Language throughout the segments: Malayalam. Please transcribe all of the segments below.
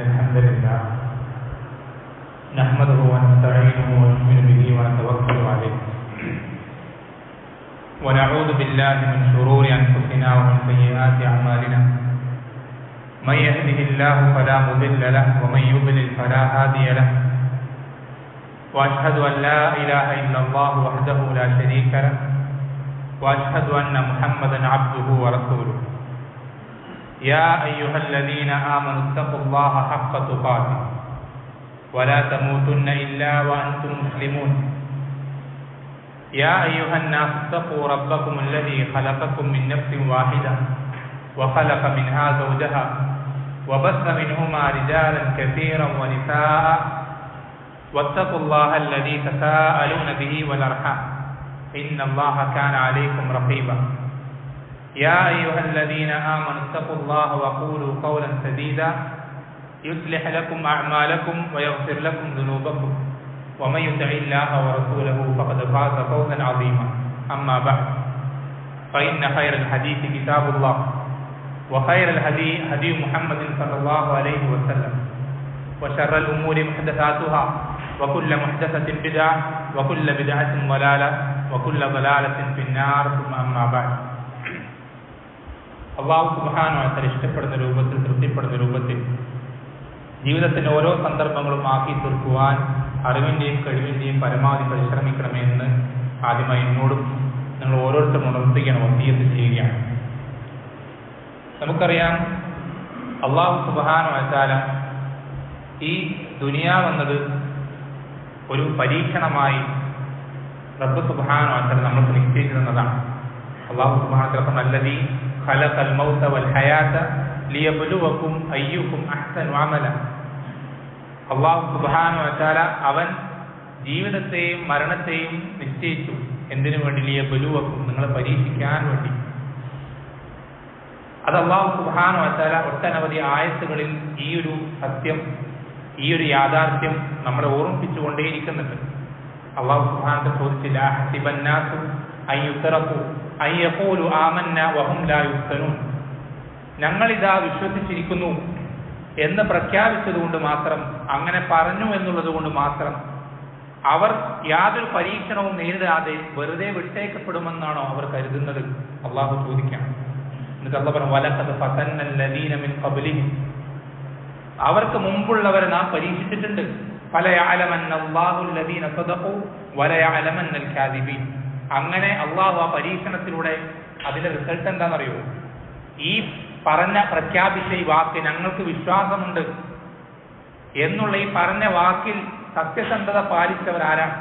الحمد لله نحمده ونستعينه ونؤمن به ونتوكل عليه ونعوذ بالله من شرور أنفسنا ومن سيئات أعمالنا من يهده الله فلا مضل له ومن يضلل فلا هادي له وأشهد أن لا إله إلا الله وحده لا شريك له وأشهد أن محمدا عبده ورسوله يا أيها الذين آمنوا اتقوا الله حق تقاته ولا تموتن إلا وأنتم مسلمون يا أيها الناس اتقوا ربكم الذي خلقكم من نفس واحدة وخلق منها زوجها وبث منهما رجالا كثيرا ونساء واتقوا الله الذي تساءلون به والأرحام إن الله كان عليكم رقيبا يا أيها الذين آمنوا اتقوا الله وقولوا قولا سديدا يصلح لكم أعمالكم ويغفر لكم ذنوبكم ومن يطع الله ورسوله فقد فاز فوزا عظيما أما بعد فإن خير الحديث كتاب الله وخير الهدي هدي محمد صلى الله عليه وسلم وشر الأمور محدثاتها وكل محدثة بدعة وكل بدعة ضلالة وكل ضلالة في النار ثم أما بعد അല്ലാഹു സുബ്ഹാനഹു വ തആല ഇഷ്ടപ്പെടുന്ന രൂപത്തിൽ തൃപ്തിപ്പെടുന്ന രൂപത്തിൽ ജീവിതത്തിൻ്റെ ഓരോ സന്ദർഭങ്ങളും ആക്കി തീർക്കുവാൻ അറിവിൻ്റെയും കഴിവിൻ്റെയും പരമാവധി പരിശ്രമിക്കണമെന്ന് ആദ്യമായി എന്നോടും നിങ്ങൾ ഓരോരുത്തരും ഉണർത്തുകയാണ്, വസിയത്ത് ചെയ്യുകയാണ്. നമുക്കറിയാം, അല്ലാഹു സുബ്ഹാനഹു വ തആല ഈ ദുനിയാവെന്നത് ഒരു പരീക്ഷണമായി റബ്ബ് സുബ്ഹാനഹു വ തആല നമ്മൾക്ക് നിശ്ചയിച്ചു തന്നതാണ്. അല്ലാഹു സുബ്ഹാനഹു വ തആല നല്ലതീ ഖലഖൽ മൗത വൽ ഹയാത ലിയബ്ലുവകും അയ്യുകും അഹ്സനു അമല. അല്ലാഹു സുബ്ഹാനഹു വ തആല അവൻ ജീവിതത്തെയും മരണത്തെയും നിശ്ചയിച്ചു. എന്തിനു വേണ്ടി? ലിയബ്ലുവകും, നിങ്ങളെ പരീക്ഷിക്കാൻ വേണ്ടി. അത് അല്ലാഹു സുബ്ഹാനഹു വ തആല ഒട്ടനവധി ആയത്തുകളിൽ ഈ ഒരു സത്യം, ഈ ഒരു യാഥാർത്ഥ്യം നമ്മളെ ഓർമ്മിപ്പിച്ചുകൊണ്ടേയിരിക്കുന്നുണ്ട്. അല്ലാഹു സുബ്ഹാനഹു വ തആല ചോദിച്ചില്ല, ഹസിബന്നാസു അൻ യുത്റകു അൻ യഖൂലു ആമന്ന വഹും ലാ യുഫ്തനൂൻ. ഞങ്ങളിതാ വിശ്വസിച്ചിരിക്കുന്നു എന്ന് പ്രഖ്യാപിച്ചതുകൊണ്ട് മാത്രം, അങ്ങനെ പറഞ്ഞു എന്നുള്ളത് കൊണ്ട് മാത്രം അവർ യാതൊരു പരീക്ഷണവും നേരിടാതെ വെറുതെ വിട്ടേക്കപ്പെടുമെന്നാണോ അവർ കരുതുന്നത്? അള്ളാഹു ചോദിക്കാം. എന്നിട്ട് അല്ലാഹു പറഞ്ഞു, വലഖദ് ഫതന്ന അല്ലദീന മിൻ ഖബ്ലിഹിം, അവർക്ക് മുമ്പുള്ളവരെ നാം പരീക്ഷിച്ചിട്ടുണ്ട്. ഫലയഅലമന്ന അല്ലാഹു അല്ലദീന സദഖു വലയഅലമന്നൽ കാദിബീൻ. അങ്ങനെ അള്ളാഹു ആ പരീക്ഷണത്തിലൂടെ അതിന്റെ റിസൾട്ട് എന്താണെന്നറിയോ? ഈ പറഞ്ഞ പ്രഖ്യാപിച്ച ഈ വാക്ക്, ഞങ്ങൾക്ക് വിശ്വാസമുണ്ട് എന്നുള്ള ഈ പറഞ്ഞ വാക്കിൽ സത്യസന്ധത പാലിച്ചവരാരാണ്,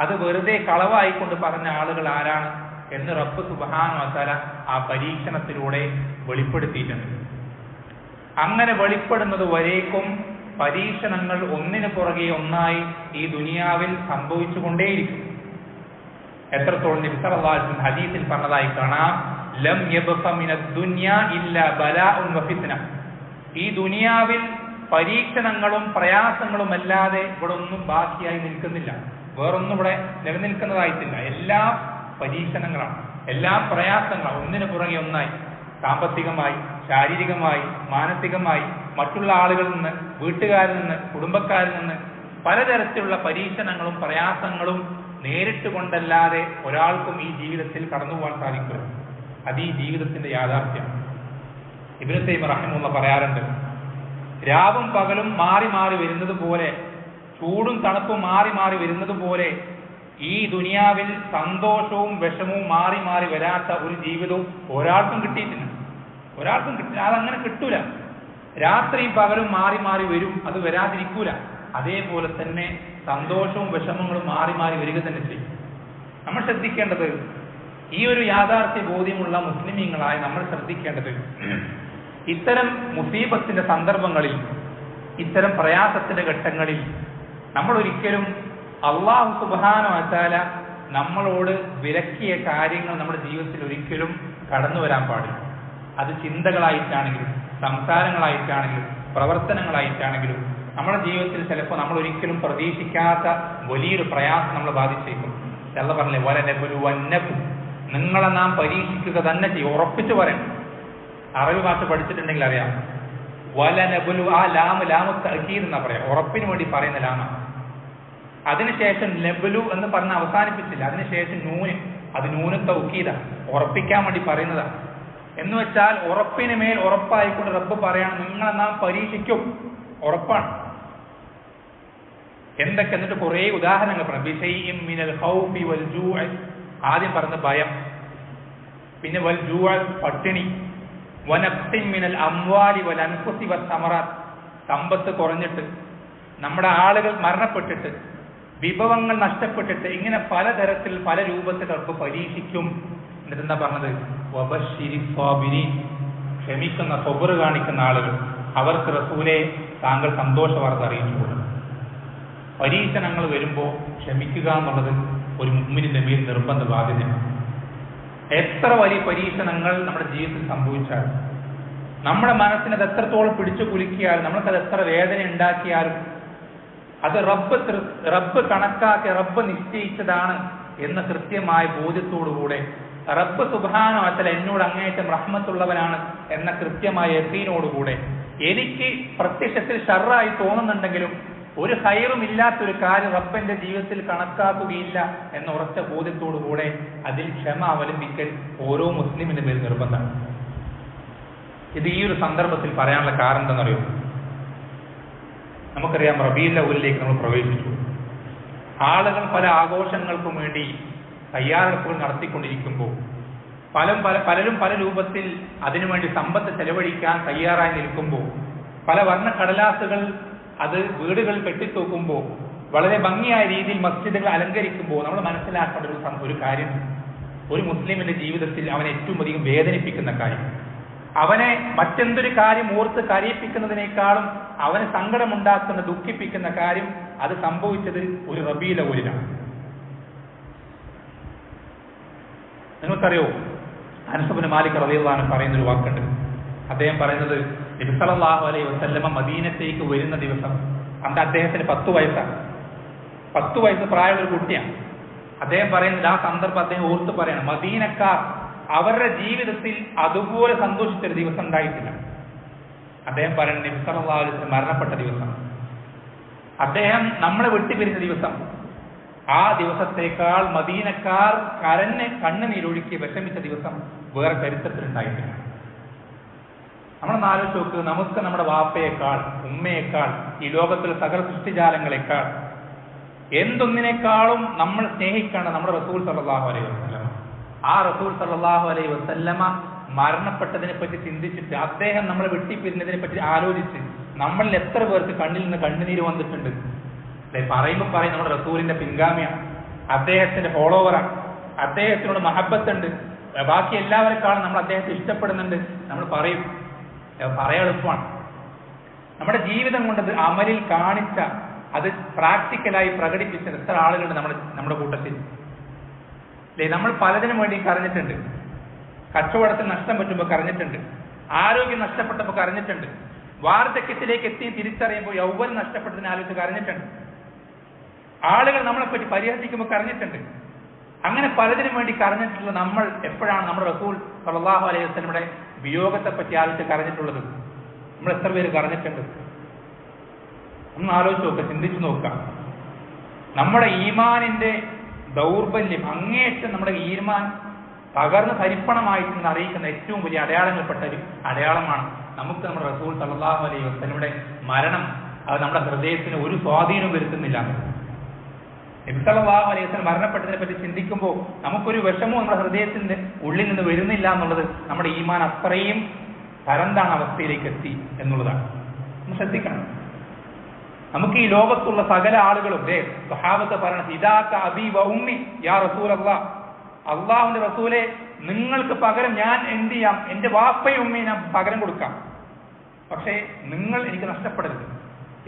അത് വെറുതെ കളവായിക്കൊണ്ട് പറഞ്ഞ ആളുകൾ ആരാണ് എന്ന് റബ്ബ് സുബ്ഹാനഹു വ തആല ആ പരീക്ഷണത്തിലൂടെ വെളിപ്പെടുത്തിയിട്ടുണ്ട്. അങ്ങനെ വെളിപ്പെടുന്നത് വരേക്കും പരീക്ഷണങ്ങൾ ഒന്നിനു പുറകെ ഒന്നായി ഈ ദുനിയാവിൽ സംഭവിച്ചു കൊണ്ടേയിരിക്കും. എത്രത്തോളം നബി സല്ലല്ലാഹു അലൈഹി വസല്ലം ഹദീസിൽ പറഞ്ഞതായി കാണാം, ലം യബ്ഖ മിനദ് ദുനിയാ ഇല്ലാ ബലാഉൻ വ ഫിത്ന. ഈ ദുനിയാവിൽ പരീക്ഷണങ്ങളും പ്രയാസങ്ങളും അല്ലാതെ ഇവിടെ ഒന്നും ബാക്കിയായി നിൽക്കുന്നില്ല. വേറൊന്നും ഇവിടെ നിലനിൽക്കുന്നതായിട്ടില്ല. എല്ലാ പരീക്ഷണങ്ങളാണ്, എല്ലാ പ്രയാസങ്ങളാണ്, ഒന്നിനു പുറകെ ഒന്നായി. സാമ്പത്തികമായി, ശാരീരികമായി, മാനസികമായി, മറ്റുള്ള ആളുകളിൽ നിന്ന്, വീട്ടുകാരിൽ നിന്ന്, കുടുംബക്കാരിൽ നിന്ന് പലതരത്തിലുള്ള പരീക്ഷണങ്ങളും പ്രയാസങ്ങളും നേരിട്ട് കൊണ്ടല്ലാതെ ഒരാൾക്കും ഈ ജീവിതത്തിൽ കടന്നുപോകാൻ സാധിക്കില്ല. അത് ഈ ജീവിതത്തിന്റെ യാഥാർത്ഥ്യമാണ്. ഇബ്നു തൈമിയ്യ റഹിമഹുല്ലാഹ് പറയാറുണ്ട്, രാവും പകലും മാറി മാറി വരുന്നത് പോലെ, ചൂടും തണുപ്പും മാറി മാറി വരുന്നത് പോലെ ഈ ദുനിയാവിൽ സന്തോഷവും വിഷമവും മാറി മാറി വരാത്ത ഒരു ജീവിതവും ഒരാൾക്കും കിട്ടിയിട്ടില്ല. ഒരാൾക്കും കിട്ടില്ല. അതങ്ങനെ കിട്ടൂല. രാത്രിയും പകലും മാറി മാറി വരും, അത് വരാതിരിക്കൂല. അതേപോലെ തന്നെ സന്തോഷവും വിഷമങ്ങളും മാറി മാറി വരിക തന്നെ ചെയ്യും. നമ്മൾ ശ്രദ്ധിക്കേണ്ടത്, ഈ ഒരു യാഥാർത്ഥ്യ ബോധ്യമുള്ള മുസ്ലിമീങ്ങളായ നമ്മൾ ശ്രദ്ധിക്കേണ്ടത്, ഇത്തരം മുസീബത്തിന്റെ സന്ദർഭങ്ങളിൽ, ഇത്തരം പ്രയാസത്തിന്റെ ഘട്ടങ്ങളിൽ നമ്മൾ ഒരിക്കലും അല്ലാഹു സുബ്ഹാനഹു വ തആല നമ്മളോട് വിലക്കിയ കാര്യങ്ങൾ നമ്മുടെ ജീവിതത്തിൽ ഒരിക്കലും കടന്നു വരാൻ പാടില്ല. അത് ചിന്തകളായിട്ടാണെങ്കിലും സംസാരങ്ങളായിട്ടാണെങ്കിലും പ്രവർത്തനങ്ങളായിട്ടാണെങ്കിലും നമ്മുടെ ജീവിതത്തിൽ ചിലപ്പോൾ നമ്മൾ ഒരിക്കലും പ്രതീക്ഷിക്കാത്ത വലിയൊരു പ്രയാസം നമ്മളെ ബാധിച്ചേക്കും. അല്ലാഹു പറഞ്ഞില്ലേ, വലനബലുവന്നകും, നിങ്ങളെ നാം പരീക്ഷിക്കുക തന്നെ ചെയ്യും. ഉറപ്പിച്ചു പറയാം. അറബി ഭാഷ പഠിച്ചിട്ടുണ്ടെങ്കിൽ അറിയാം, വലനബുലു, ആ ലാമു തഅക്കീദ് എന്നാ പറയാം, ഉറപ്പിന് വേണ്ടി പറയുന്ന ലാമാണ്. അതിനുശേഷം നബുലു എന്ന് പറഞ്ഞ് അവസാനിപ്പിച്ചില്ല, അതിനുശേഷം നൂന്, അത് നൂന് തൗക്കീദ, ഉറപ്പിക്കാൻ വേണ്ടി പറയുന്നതാണ്. എന്ന് വെച്ചാൽ ഉറപ്പിന് മേൽ ഉറപ്പായിക്കൊണ്ട് റബ്ബ് പറയാണ്, നിങ്ങളെ നാം പരീക്ഷിക്കും, ഉറപ്പാണ്. എന്തൊക്കെ? എന്നിട്ട് കുറേ ഉദാഹരണങ്ങൾ പറഞ്ഞു. ബിശൈഇൻ മിനൽ ഖൗഫി വൽ ജൂഅ, ആദ്യം പറഞ്ഞ ഭയം, പിന്നെ വൽ ജൂഅ പട്ടിണി, വനഖ്സിൻ മിനൽ അംവാലി വൽ അൻഫുസി വസ്സമറാത്ത്, സമ്പത്ത് കുറഞ്ഞിട്ട്, നമ്മുടെ ആളുകൾ മരണപ്പെട്ടിട്ട്, വിഭവങ്ങൾ നഷ്ടപ്പെട്ടിട്ട്, ഇങ്ങനെ പലതരത്തിൽ പല രൂപത്തിൽ റബ്ബ് പരീക്ഷിക്കും. എന്നിട്ട് എന്താ പറഞ്ഞത്? വബശ്ശിരി സ്വാബിരീൻ, ക്ഷമിക്കുന്ന സബർ കാണിക്കുന്ന ആളുകൾ, അവർക്ക് റസൂലെ താങ്കൾ സന്തോഷ വാർത്ത അറിയിച്ചു കൊടുക്കും. പരീക്ഷണങ്ങൾ വരുമ്പോൾ ക്ഷമിക്കുക എന്നുള്ളത് ഒരു മുഅ്മിനിന്റെ മേൽ നിർബന്ധ ബാധ്യതയാണ്. എത്ര വലിയ പരീക്ഷണങ്ങൾ നമ്മുടെ ജീവിതത്തിൽ സംഭവിച്ചാലും, നമ്മുടെ മനസ്സിനത് എത്രത്തോളം പിടിച്ചു കുലുക്കിയാലും, നമ്മൾക്കത് എത്ര വേദന ഉണ്ടാക്കിയാലും, അത് റബ്ബ് കണക്കാക്കി റബ്ബ് നിശ്ചയിച്ചതാണ് എന്ന കൃത്യമായ ബോധ്യത്തോടുകൂടെ, റബ്ബ് സുബ്ഹാനഹു വ തആല എന്നോട് അങ്ങേയറ്റം റഹ്മത്തുള്ളവനാണ് എന്ന കൃത്യമായ യഖീനോടുകൂടെ, എനിക്ക് പ്രത്യക്ഷത്തിൽ ഷർറായി തോന്നുന്നുണ്ടെങ്കിലും ഒരു ഹൈറും ഇല്ലാത്തൊരു കാര്യം റബ്ബന്റെ ജീവിതത്തിൽ കണക്കാക്കുകയില്ല എന്ന ഉറച്ച ബോധ്യത്തോടുകൂടെ അതിൽ ക്ഷമ അവലംബിക്കൽ ഓരോ മുസ്ലിമിന്റെ മേൽ നിർബന്ധമാണ്. ഇത് ഈ ഒരു സന്ദർഭത്തിൽ പറയാനുള്ള കാരണം എന്താണെന്നറിയോ? നമുക്കറിയാം, റബീഉൽ അവ്വലിലേക്ക് നമ്മൾ പ്രവേശിച്ചു. ആളുകൾ പല ആഘോഷങ്ങൾക്കും വേണ്ടി തയ്യാറെടുപ്പുകൾ നടത്തിക്കൊണ്ടിരിക്കുമ്പോൾ പലരും പല രൂപത്തിൽ അതിനുവേണ്ടി സമ്പത്ത് ചെലവഴിക്കാൻ തയ്യാറായി നിൽക്കുമ്പോൾ, പല വർണ്ണ കടലാസുകൾ അത് വീടുകളിൽ കെട്ടിത്തൂക്കുമ്പോൾ, വളരെ ഭംഗിയായ രീതിയിൽ മസ്ജിദുകൾ അലങ്കരിക്കുമ്പോൾ നമ്മൾ മനസ്സിലാക്കേണ്ട ഒരു കാര്യം, ഒരു മുസ്ലിമിന്റെ ജീവിതത്തിൽ അവനെ ഏറ്റവും അധികം വേദനിപ്പിക്കുന്ന കാര്യം, അവനെ മറ്റെന്തൊരു കാര്യം ഓർത്ത് കരയിപ്പിക്കുന്നതിനേക്കാളും അവന് സങ്കടമുണ്ടാക്കുന്ന ദുഃഖിപ്പിക്കുന്ന കാര്യം, അത് സംഭവിച്ചത് ഒരു റബീഉൽ അവ്വലിലാണ്. നിങ്ങൾക്കറിയോ, അനസ് ഇബ്നു മാലിക് റളിയല്ലാഹു അൻഹു പറയുന്നൊരു വാക്കുണ്ട്. അദ്ദേഹം പറയുന്നത്, നബി സല്ലല്ലാഹു അലൈഹി വസല്ലമ മദീനത്തേക്ക് വരുന്ന ദിവസം, അന്ന് അദ്ദേഹത്തിന് 10 വയസ്സാണ്, 10 വയസ്സ് പ്രായമുള്ള ഒരു കുട്ടിയാണ്. അദ്ദേഹം പറയുന്നത്, ആ സന്ദർഭം അദ്ദേഹം ഓർത്ത് പറയണം, മദീനക്കാർ അവരുടെ ജീവിതത്തിൽ അതുപോലെ സന്തോഷിച്ചൊരു ദിവസം ഉണ്ടായിട്ടില്ല. അദ്ദേഹം പറയുന്നത്, നബി സല്ലല്ലാഹു അലൈഹി വസല്ലം മരണപ്പെട്ട ദിവസം, അദ്ദേഹം നമ്മളെ വിട്ടുപിരിഞ്ഞ ദിവസം, ആ ദിവസത്തേക്കാൾ മദീനക്കാർ കണ്ണുനീരൊഴുക്കി വിഷമിച്ച ദിവസം വേറെ ചരിത്രത്തിലുണ്ടായിട്ടില്ല. നമ്മളൊന്ന് ആലോചിച്ച് നോക്ക്, നമുക്ക് നമ്മുടെ വാപ്പയേക്കാൾ, ഉമ്മയേക്കാൾ, ഈ ലോകത്തിലെ സകല സൃഷ്ടിജാലങ്ങളെക്കാൾ, എന്തൊന്നിനേക്കാളും നമ്മൾ സ്നേഹിക്കാണ് നമ്മുടെ റസൂൽ സല്ലല്ലാഹു അലൈഹി വസല്ലമ. ആ റസൂൽ സല്ലല്ലാഹു അലൈഹി വസല്ലമ മരണപ്പെട്ടതിനെ പറ്റി ചിന്തിച്ചിട്ട്, അദ്ദേഹം നമ്മളെ വെട്ടിപ്പിരിഞ്ഞതിനെ പറ്റി ആലോചിച്ച് നമ്മളിൽ എത്ര പേർക്ക് കണ്ണിൽ നിന്ന് കണ്ണുനീര് വന്നിട്ടുണ്ട്? പറയുമ്പോൾ പറയും നമ്മുടെ റസൂലിന്റെ പിൻഗാമിയാണ്, അദ്ദേഹത്തിന്റെ ഫോളോവറാണ്, അദ്ദേഹത്തിനോട് മഹബത്തുണ്ട്, ബാക്കി എല്ലാവരെക്കാളും നമ്മൾ അദ്ദേഹത്തെ ഇഷ്ടപ്പെടുന്നുണ്ട്. നമ്മൾ പറയും, പറയാൻ എളുപ്പമാണ്. നമ്മുടെ ജീവിതം കൊണ്ടത് അമലിൽ കാണിച്ച, അത് പ്രാക്ടിക്കലായി പ്രകടിപ്പിച്ച എത്ര ആളുകളുണ്ട് നമ്മുടെ കൂട്ടത്തിൽ? അല്ലേ, നമ്മൾ പലതിനും വേണ്ടി കരഞ്ഞിട്ടുണ്ട്. കച്ചവടത്തിൽ നഷ്ടം പറ്റുമ്പോൾ കരഞ്ഞിട്ടുണ്ട്, ആരോഗ്യം നഷ്ടപ്പെട്ടപ്പോൾ കരഞ്ഞിട്ടുണ്ട്, വാർദ്ധക്യത്തിലേക്ക് എത്തി തിരിച്ചറിയുമ്പോൾ യൗവനം നഷ്ടപ്പെട്ടതിനെ ആലോചിച്ച് കരഞ്ഞിട്ടുണ്ട്, ആളുകൾ നമ്മളെപ്പറ്റി പരിഹസിക്കുമ്പോൾ കരഞ്ഞിട്ടുണ്ട്. അങ്ങനെ പലതിനും വേണ്ടി കരഞ്ഞിട്ടുള്ള നമ്മൾ എപ്പോഴാണ് നമ്മുടെ റസൂൽ സല്ലല്ലാഹു അലൈഹി വസല്ലമയുടെ വിയോഗത്തെ പറ്റി ആലോചിച്ച് കരഞ്ഞിട്ടുള്ളത്? നമ്മൾ എത്ര പേര് കരഞ്ഞിട്ടുണ്ട്? ഒന്ന് ആലോചിച്ച് നോക്കുക, ചിന്തിച്ചു നോക്കുക. നമ്മുടെ ഈമാനിന്റെ ദൗർബല്യം, അങ്ങേയറ്റം നമ്മുടെ ഈമാൻ തകർന്ന് തരിപ്പണമായിട്ടെന്ന് അറിയിക്കുന്ന ഏറ്റവും വലിയ അടയാളങ്ങൾപ്പെട്ട ഒരു അടയാളമാണ് നമുക്ക് നമ്മുടെ റസൂൽ സല്ലല്ലാഹു അലൈഹി വസല്ലമയുടെ മരണം. അത് നമ്മുടെ ഹൃദയത്തിന് ഒരു സ്വാധീനവും വരുത്തുന്നില്ല. നബി സല്ലല്ലാഹു അലൈഹി വസല്ലം മരണപ്പെട്ടതിനെ പറ്റി ചിന്തിക്കുമ്പോൾ നമുക്കൊരു വിഷമവും നമ്മുടെ ഹൃദയത്തിന്റെ ഉള്ളിൽ നിന്ന് വരുന്നില്ല എന്നുള്ളത് നമ്മുടെ ഈമാൻ അത്രയും തരംതാണ അവസ്ഥയിലേക്ക് എത്തി എന്നുള്ളതാണ്. നമ്മൾ ശ്രദ്ധിക്കണം. നമുക്ക് ഈ ലോകത്തുള്ള സകല ആളുകളും സ്വഹാബത്ത് പറയണത്, ഇദാക അബീ വ ഉമ്മി യാ റസൂലല്ലാഹ്, അള്ളാഹുവിന്റെ റസൂലെ, നിങ്ങൾക്ക് പകരം ഞാൻ എന്ത് ചെയ്യാം? എന്റെ വാപ്പയും ഉമ്മയും ഞാൻ പകരം കൊടുക്കാം, പക്ഷേ നിങ്ങൾ എനിക്ക് നഷ്ടപ്പെടരുത്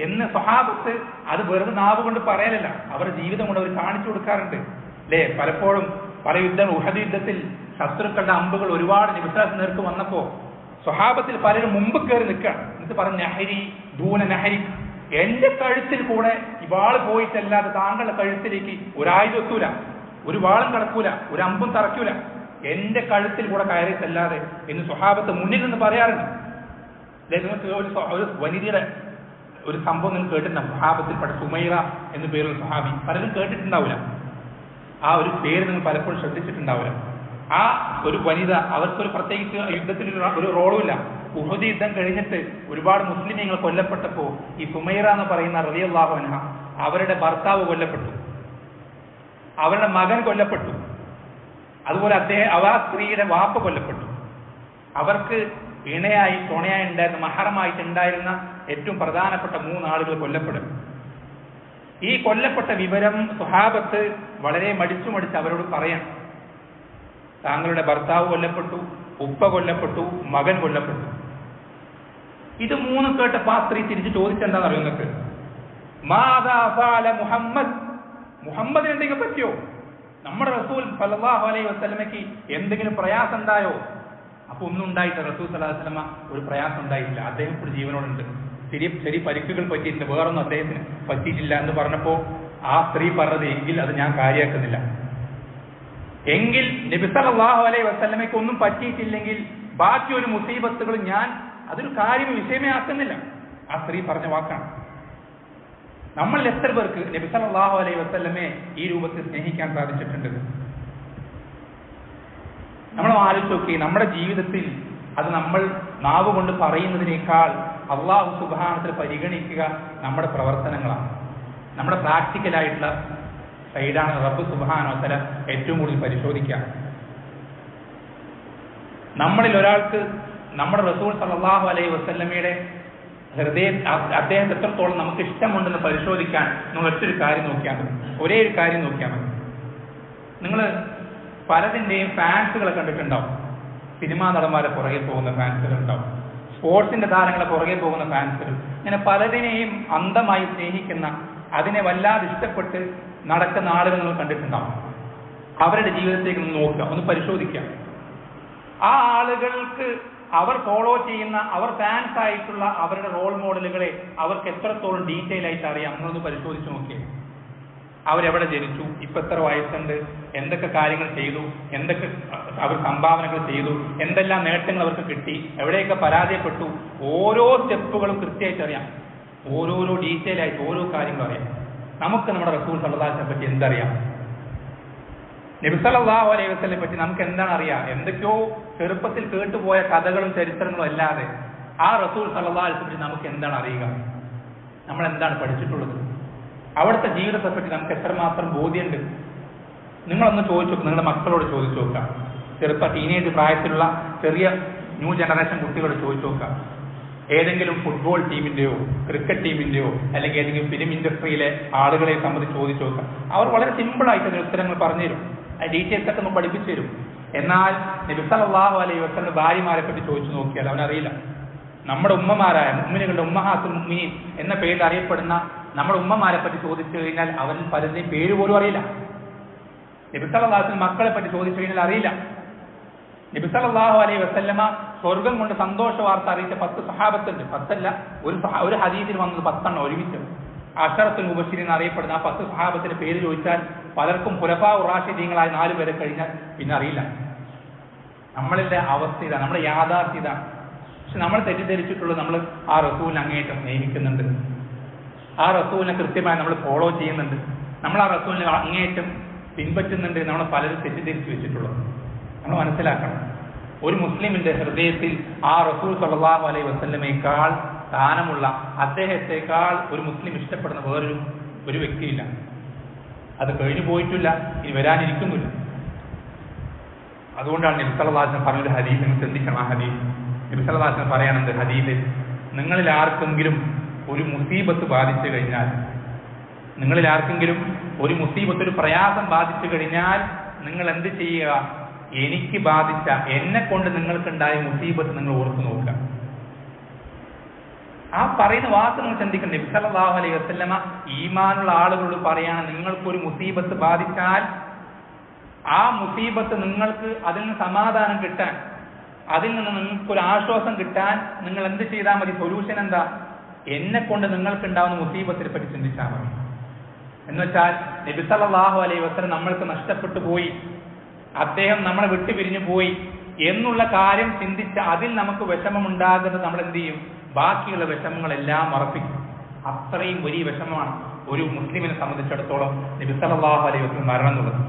എന്ന് സ്വഹാബത്ത് അത് വെറുതെ നാവ് കൊണ്ട് പറയലല്ല, അവരുടെ ജീവിതം കൊണ്ട് അവർ കാണിച്ചു കൊടുക്കാറുണ്ട്. അല്ലേ, പലപ്പോഴും പല ഉഹദ് യുദ്ധത്തിൽ ശത്രുക്കളുടെ അമ്പുകൾ ഒരുപാട് വിശ്വാസം നേർക്ക് വന്നപ്പോ സ്വഹാബത്തിൽ പലരും മുമ്പ് കയറി നിൽക്കുകയാണ്. എന്നിട്ട് പറഞ്ഞു, നഹരി ദൂന നഹരി, എന്റെ കഴുത്തിൽ കൂടെ ഇവാള് പോയിട്ടല്ലാതെ താങ്കളുടെ കഴുത്തിലേക്ക് ഒരായുധം എത്തൂല, ഒരു വാളും കടക്കൂല, ഒരു അമ്പും തറയ്ക്കൂല, എന്റെ കഴുത്തിൽ കൂടെ കയറിയിട്ടല്ലാതെ എന്ന് സ്വഹാബത്ത് മുന്നിൽ നിന്ന് പറയാറുണ്ട്. നിങ്ങൾക്ക് ഒരു വനിതയുടെ ഒരു സംഭവം നിങ്ങൾ കേട്ടിട്ടുണ്ടാവും. സഹാബത്തിൽപ്പെട്ട സുമൈറ എന്ന് പേരുള്ള സഹാബി. പലരും കേട്ടിട്ടുണ്ടാവില്ല. ആ ഒരു പേര് നിങ്ങൾ പലപ്പോഴും ശ്രദ്ധിച്ചിട്ടുണ്ടാവില്ല. ആ ഒരു വനിത, അവർക്കൊരു പ്രത്യേകിച്ച് യുദ്ധത്തിൽ ഒരു റോളുമില്ല. ഉഹദ് യുദ്ധം കഴിഞ്ഞിട്ട് ഒരുപാട് മുസ്ലിമീങ്ങൾ കൊല്ലപ്പെട്ടപ്പോൾ ഈ സുമൈറ എന്ന് പറയുന്ന റളിയല്ലാഹു അൻഹ അവരുടെ ഭർത്താവ് കൊല്ലപ്പെട്ടു, അവരുടെ മകൻ കൊല്ലപ്പെട്ടു, അതുപോലെ ആ സ്ത്രീയുടെ വാപ്പ കൊല്ലപ്പെട്ടു. അവർക്ക് ഇണയായി തുണയായി ഉണ്ടായിരുന്ന മഹറമായിട്ടുണ്ടായിരുന്ന ഏറ്റവും പ്രധാനപ്പെട്ട 3 ആളുകൾ കൊല്ലപ്പെടും. ഈ കൊല്ലപ്പെട്ട വിവരം സ്വഹാബത്ത് വളരെ മടിച്ചു അവരോട് പറയാം. താങ്കളുടെ ഭർത്താവ് കൊല്ലപ്പെട്ടു, ഉപ്പ കൊല്ലപ്പെട്ടു, മകൻ കൊല്ലപ്പെട്ടു. ഇത് 3 കേട്ടപ്പോൾ ആ സ്ത്രീ തിരിച്ച് ചോദിച്ചെന്താന്ന് അറിയോ നിങ്ങൾക്ക്? മാദാ ഫഅല മുഹമ്മദ്, മുഹമ്മദിന് എന്തെങ്കിലും പറ്റിയോ? നമ്മുടെ റസൂൽ സല്ലല്ലാഹു അലൈഹി വസല്ലമയ്ക്ക് എന്തെങ്കിലും പ്രയാസം ഉണ്ടായോ? അപ്പൊ ഒന്നും ഉണ്ടായിട്ടില്ല. റസൂൽ സല്ലല്ലാഹു അലൈഹി വസല്ലമ ഒരു പ്രയാസം ഉണ്ടായിട്ടില്ല. അദ്ദേഹം ഇപ്പോൾ ജീവനോടുണ്ട്. ശരി പരിക്കുകൾ പറ്റിയിട്ടുണ്ട്, വേറൊന്നും അദ്ദേഹത്തിന് പറ്റിയിട്ടില്ല എന്ന് പറഞ്ഞപ്പോ ആ സ്ത്രീ പറഞ്ഞത് എങ്കിൽ അത് ഞാൻ കാര്യമാക്കുന്നില്ല. എങ്കിൽ നബി സല്ലല്ലാഹു അലൈഹി വസല്ലമയ്ക്ക് ഒന്നും പറ്റിയിട്ടില്ലെങ്കിൽ ബാക്കി ഒരു മുസീബത്തുകൾ ഞാൻ അതൊരു കാര്യം വിഷയമേ ആക്കുന്നില്ല. ആ സ്ത്രീ പറഞ്ഞ വാക്കാണ്. നമ്മൾ എത്ര പേർക്ക് നബി സല്ലല്ലാഹു അലൈഹി വസല്ലമയെ ഈ രൂപത്തിൽ സ്നേഹിക്കാൻ സാധിച്ചിട്ടുണ്ട്? നമ്മൾ ആലോചിച്ച് നോക്കി. നമ്മുടെ ജീവിതത്തിൽ അത് നമ്മൾ നാവ് കൊണ്ട് പറയുന്നതിനേക്കാൾ അള്ളാഹു സുബ്ഹാനഹു പരിഗണിക്കുക നമ്മുടെ പ്രവർത്തനങ്ങളാണ്. നമ്മുടെ പ്രാക്ടിക്കലായിട്ടുള്ള സൈഡാണ് റബ്ബ് സുബ്ഹാനഹു വ തആല ഏറ്റവും കൂടുതൽ പരിശോധിക്കുക. നമ്മളിൽ ഒരാൾക്ക് നമ്മുടെ റസൂൽ സല്ലല്ലാഹു അലൈഹി വസല്ലമയുടെ അദ്ദേഹത്തെ എത്രത്തോളം നമുക്ക് ഇഷ്ടമുണ്ടെന്ന് പരിശോധിക്കാൻ നിങ്ങൾ ഒറ്റൊരു കാര്യം നോക്കിയാൽ മതി. ഒരേ ഒരു കാര്യം നോക്കിയാൽ മതി. നിങ്ങൾ പലതിൻ്റെയും ഫാൻസുകളെ കണ്ടിട്ടുണ്ടാവും. സിനിമാ നടന്മാരെ പുറകെ പോകുന്ന ഫാൻസുകൾ ഉണ്ടാവും, സ്പോർട്സിന്റെ താരങ്ങളെ പുറകെ പോകുന്ന ഫാൻസുകൾ. ഇങ്ങനെ പലതിനെയും അന്ധമായി സ്നേഹിക്കുന്ന, അതിനെ വല്ലാതെ ഇഷ്ടപ്പെട്ട് നടക്കുന്ന ആളുകൾ നിങ്ങൾ കണ്ടിട്ടുണ്ടാവും. അവരുടെ ജീവിതത്തേക്ക് ഒന്ന് നോക്കുക, ഒന്ന് പരിശോധിക്കുക. ആ ആളുകൾക്ക് അവർ ഫോളോ ചെയ്യുന്ന, അവർ ഫാൻസ് ആയിട്ടുള്ള അവരുടെ റോൾ മോഡലുകളെ അവർക്ക് എത്രത്തോളം ഡീറ്റെയിൽ ആയിട്ട് അറിയാം. നമ്മളൊന്ന് പരിശോധിച്ച് നോക്കിയേ. അവരെവിടെ ജനിച്ചു, ഇപ്പൊ എത്ര വയസ്സുണ്ട്, എന്തൊക്കെ കാര്യങ്ങൾ ചെയ്തു, എന്തൊക്കെ അവർ സംഭാവനകൾ ചെയ്തു, എന്തെല്ലാം നേട്ടങ്ങൾ അവർക്ക് കിട്ടി, എവിടെയൊക്കെ പരാജയപ്പെട്ടു, ഓരോ സ്റ്റെപ്പുകളും കൃത്യമായിട്ട് അറിയാം. ഓരോരോ ഡീറ്റെയിൽ ആയിട്ട് ഓരോ കാര്യങ്ങളും അറിയാം. നമുക്ക് നമ്മുടെ റസൂൽ സല്ലല്ലാഹു അലൈഹി വസല്ലമയെ പറ്റി എന്തറിയാം? നബി സല്ലല്ലാഹു അലൈഹി വസല്ലമയെ പറ്റി നമുക്ക് എന്താണ് അറിയാം? എന്തൊക്കെയോ ചെറുപ്പത്തിൽ കേട്ടുപോയ കഥകളും ചരിത്രങ്ങളും അല്ലാതെ ആ റസൂൽ സല്ലല്ലാഹു അലൈഹി വസല്ലമയെ പറ്റി നമുക്ക് എന്താണ് അറിയുക? നമ്മൾ എന്താണ് പഠിച്ചിട്ടുള്ളത്? അവിടുത്തെ ജീവിതത്തെ പറ്റി നമുക്ക് എത്രമാത്രം ബോധ്യമുണ്ട്? നിങ്ങളൊന്ന് ചോദിച്ചു നോക്കുക, നിങ്ങളുടെ മക്കളോട് ചോദിച്ചു നോക്കുക, ടീനേജ് പ്രായത്തിലുള്ള ചെറിയ ന്യൂ ജനറേഷൻ കുട്ടികളോട് ചോദിച്ചു നോക്കുക. ഏതെങ്കിലും ഫുട്ബോൾ ടീമിന്റെയോ ക്രിക്കറ്റ് ടീമിന്റെയോ അല്ലെങ്കിൽ ഏതെങ്കിലും ഫിലിം ഇൻഡസ്ട്രിയിലെ ആളുകളെ സംബന്ധിച്ച് ചോദിച്ചു നോക്കുക. അവർ വളരെ സിമ്പിളായിട്ട് അതിന് ഉത്തരങ്ങൾ പറഞ്ഞു തരും, ആ ഡീറ്റെയിൽസ് ഒക്കെ ഒന്ന് പഠിപ്പിച്ചു തരും. എന്നാൽ നബി സല്ലല്ലാഹു അലൈഹി വസല്ലം ഭാര്യമാരെ പറ്റി ചോദിച്ചു നോക്കിയാൽ അവനറിയില്ല. നമ്മുടെ ഉമ്മമാരായ മുഅ്മിനുകളുടെ ഉമ്മഹാത്തുൽ മുഅ്മിനീൻ എന്ന പേരിൽ അറിയപ്പെടുന്ന നമ്മുടെ ഉമ്മമാരെ പറ്റി ചോദിച്ചു കഴിഞ്ഞാൽ അവരിൽ പലരുടെയും പേര് പോലും അറിയില്ല. നബി സല്ലല്ലാഹു അലൈഹി വസല്ലം മക്കളെ പറ്റി ചോദിച്ചു കഴിഞ്ഞാൽ അറിയില്ല. നബി സല്ലല്ലാഹു അലൈഹി വസല്ലമ സ്വർഗം കൊണ്ട് സന്തോഷ വാർത്ത അറിയിച്ച 10 സഹാബത്തുണ്ട്. 10 അല്ല, ഒരു ഹദീസിൽ വന്നത് 10 ഒരുമിച്ച്. അശറത്തുൽ മുബശ്ശിരീൻ അറിയപ്പെടുന്ന ആ 10 സഹാബത്തിന്റെ പേര് ചോദിച്ചാൽ പലർക്കും ഖുലഫാ റാഷിദീങ്ങളായ 4 പേരെ കഴിഞ്ഞാൽ പിന്നെ അറിയില്ല. നമ്മളുടെ അവസ്ഥ ഇതാണ്, നമ്മുടെ യാഥാർത്ഥ്യം ഇതാണ്. പക്ഷെ നമ്മൾ തെറ്റിദ്ധരിച്ചിട്ടുള്ളത് നമ്മൾ ആ റസൂലിനെ അങ്ങേയറ്റം സ്നേഹിക്കുന്നുണ്ട്, ആ റസൂലിനെ കൃത്യമായി നമ്മൾ ഫോളോ ചെയ്യുന്നുണ്ട്, നമ്മൾ ആ റസൂലിനെ അങ്ങേയറ്റം പിൻപറ്റുന്നുണ്ട്. നമ്മൾ പലരും തെറ്റിദ്ധരിച്ചു വെച്ചിട്ടുള്ളത് നമ്മൾ മനസ്സിലാക്കണം. ഒരു മുസ്ലിമിന്റെ ഹൃദയത്തിൽ ആ റസൂൽ സല്ലല്ലാഹു അലൈഹി വസല്ലമയേക്കാൾ സ്ഥാനമുള്ള, അദ്ദേഹത്തെക്കാൾ ഒരു മുസ്ലിം ഇഷ്ടപ്പെടുന്ന ഒരു വ്യക്തിയില്ല. അത് കഴിഞ്ഞു പോയിട്ടില്ല, ഇനി വരാനിരിക്കുന്നില്ല. അതുകൊണ്ടാണ് നബി സല്ലല്ലാഹു അലൈഹി വസല്ലം പറഞ്ഞൊരു ഹദീസ്, നിങ്ങൾ ചിന്തിക്കണം. ആ ഹദീസ് നബി സല്ലല്ലാഹു അലൈഹി വസല്ലം പറയാനുണ്ട് ഹദീസിൽ, നിങ്ങളിൽ ആർക്കെങ്കിലും ഒരു മുസീബത്ത് ബാധിച്ചു കഴിഞ്ഞാൽ, നിങ്ങളിൽ ആർക്കെങ്കിലും ഒരു മുസീബത്ത്, ഒരു പ്രയാസം ബാധിച്ചു കഴിഞ്ഞാൽ നിങ്ങൾ എന്ത് ചെയ്യുക? എനിക്ക് ബാധിച്ച, എന്നെ കൊണ്ട് നിങ്ങൾക്കുണ്ടായ മുസീബത്ത് നിങ്ങൾ ഓർത്തു നോക്കുക. ആ പറയുന്ന വാക്ക് നിങ്ങൾ ചിന്തിക്കണം. നബി സല്ലല്ലാഹു അലൈഹി വസല്ലമ ഈമാനുള്ള ആളുകളോട് പറയാണ്, നിങ്ങൾക്കൊരു മുസീബത്ത് ബാധിച്ചാൽ ആ മുസീബത്ത് നിങ്ങൾക്ക് അതിൽ നിന്ന് സമാധാനം കിട്ടാൻ, അതിൽ നിന്ന് നിങ്ങൾക്കൊരു ആശ്വാസം കിട്ടാൻ നിങ്ങൾ എന്ത് ചെയ്താൽ മതി? സൊല്യൂഷൻ എന്താ? എന്നെ കൊണ്ട് നിങ്ങൾക്കുണ്ടാവുന്ന മുസീബത്തിനെ പറ്റി ചിന്തിച്ചാൽ മതി. എന്നുവെച്ചാൽ നബി സല്ലല്ലാഹു അലൈഹി വസല്ലം നമ്മൾക്ക് നഷ്ടപ്പെട്ടു പോയി, അദ്ദേഹം നമ്മളെ വിട്ടു പിരിഞ്ഞു പോയി എന്നുള്ള കാര്യം ചിന്തിച്ച് അതിൽ നമുക്ക് വിഷമമുണ്ടാകുന്നത് നമ്മൾ എന്ത് ചെയ്യും? ബാക്കിയുള്ള വിഷമങ്ങളെല്ലാം മറപ്പിക്കും. അത്രയും വലിയ വിഷമമാണ് ഒരു മുസ്ലിമിനെ സംബന്ധിച്ചിടത്തോളം നബി സല്ലല്ലാഹു അലൈഹി വസല്ലം മരണം എന്നുള്ളത്.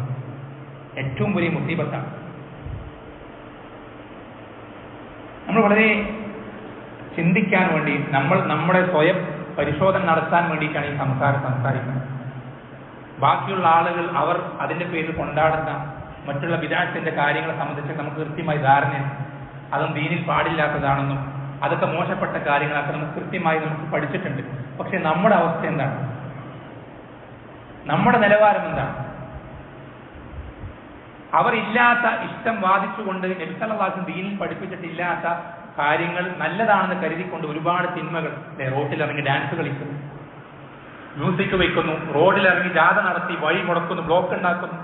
ഏറ്റവും വലിയ മുസീബത്താണ്. നമ്മൾ വളരെ ചിന്തിക്കാൻ വേണ്ടി, നമ്മുടെ സ്വയം പരിശോധന നടത്താൻ വേണ്ടിയിട്ടാണ് ഈ സംസാരിക്കുന്നത്. ബാക്കിയുള്ള ആളുകൾ അവർ അതിന്റെ പേരിൽ കൊണ്ടാടുന്ന മറ്റുള്ള ബിദഅത്തിന്റെ കാര്യങ്ങളെ സംബന്ധിച്ച് നമുക്ക് കൃത്യമായി ധാരണയുണ്ട്. അതും ദീനിൽ പാടില്ലാത്തതാണെന്നും അതൊക്കെ മോശപ്പെട്ട കാര്യങ്ങളൊക്കെ നമുക്ക് കൃത്യമായി പഠിച്ചിട്ടുണ്ട്. പക്ഷെ നമ്മുടെ അവസ്ഥ എന്താണ്? നമ്മുടെ നിലവാരം എന്താണ്? അവരില്ലാത്ത ഇഷ്ടം വാദിച്ചുകൊണ്ട് നബി സല്ലല്ലാഹു അലൈഹി വസല്ലം ദീനിൽ പഠിപ്പിച്ചിട്ടില്ലാത്ത കാര്യങ്ങൾ നല്ലതാണെന്ന് കരുതിക്കൊണ്ട് ഒരുപാട് തിന്മകൾ, റോഡിലിറങ്ങി ഡാൻസ് കളിക്കുന്നു, മ്യൂസിക് വയ്ക്കുന്നു, റോഡിലിറങ്ങി ജാഥ നടത്തി വഴി മുടക്കുന്നു, ബ്ലോക്ക് ഉണ്ടാക്കുന്നു.